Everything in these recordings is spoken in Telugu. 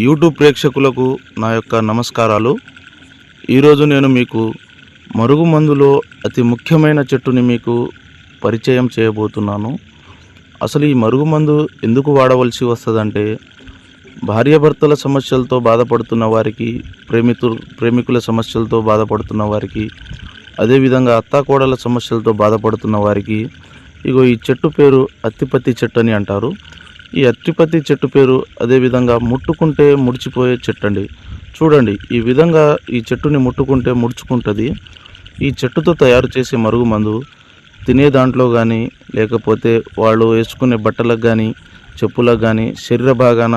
యూట్యూబ్ ప్రేక్షకులకు నా యొక్క నమస్కారాలు. ఈరోజు నేను మీకు మరుగుమందులో అతి ముఖ్యమైన చెట్టుని మీకు పరిచయం చేయబోతున్నాను. అసలు ఈ మరుగుమందు ఎందుకు వాడవలసి వస్తుందంటే, భార్యాభర్తల సమస్యలతో బాధపడుతున్న వారికి, ప్రేమికుల సమస్యలతో బాధపడుతున్న వారికి, అదేవిధంగా అత్తాకోడల సమస్యలతో బాధపడుతున్న వారికి ఈ చెట్టు పేరు అత్తిపత్తి చెట్టు అని అంటారు. ఈ అత్తిపత్తి చెట్టు పేరు అదేవిధంగా ముట్టుకుంటే ముడిచిపోయే చెట్టు అండి. చూడండి, ఈ విధంగా ఈ చెట్టుని ముట్టుకుంటే ముడుచుకుంటుంది. ఈ చెట్టుతో తయారు చేసే మరుగుమందు తినే దాంట్లో కానీ, లేకపోతే వాళ్ళు వేసుకునే బట్టలకు కానీ, చెప్పులకు కానీ, శరీర భాగాన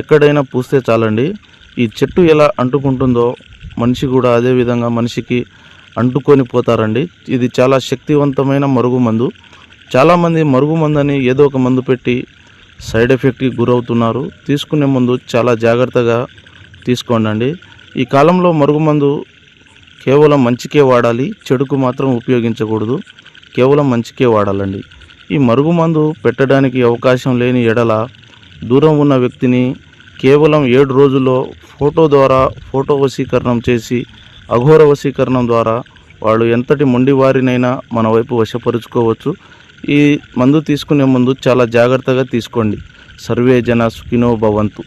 ఎక్కడైనా పూస్తే చాలండి. ఈ చెట్టు ఎలా అంటుకుంటుందో మనిషి కూడా అదేవిధంగా మనిషికి అంటుకొని పోతారండి. ఇది చాలా శక్తివంతమైన మరుగుమందు. చాలామంది మరుగుమందని ఏదో ఒక మందు పెట్టి సైడ్ ఎఫెక్ట్కి గురవుతున్నారు. తీసుకునే ముందు చాలా జాగ్రత్తగా తీసుకోండి. ఈ కాలంలో మరుగుమందు కేవలం మంచికే వాడాలి, చెడుకు మాత్రం ఉపయోగించకూడదు. కేవలం మంచికే వాడాలండి. ఈ మరుగుమందు పెట్టడానికి అవకాశం లేని ఎడల దూరం ఉన్న వ్యక్తిని కేవలం 7 రోజుల్లో ఫోటో వశీకరణం చేసి, అఘోర వశీకరణం ద్వారా వాళ్ళు ఎంతటి మొండివారినైనా మన వైపు వశపరుచుకోవచ్చు. ఈ మందు తీసుకునే ముందు చాలా జాగ్రత్తగా తీసుకోండి. సర్వే జన సుఖినో భవంతు.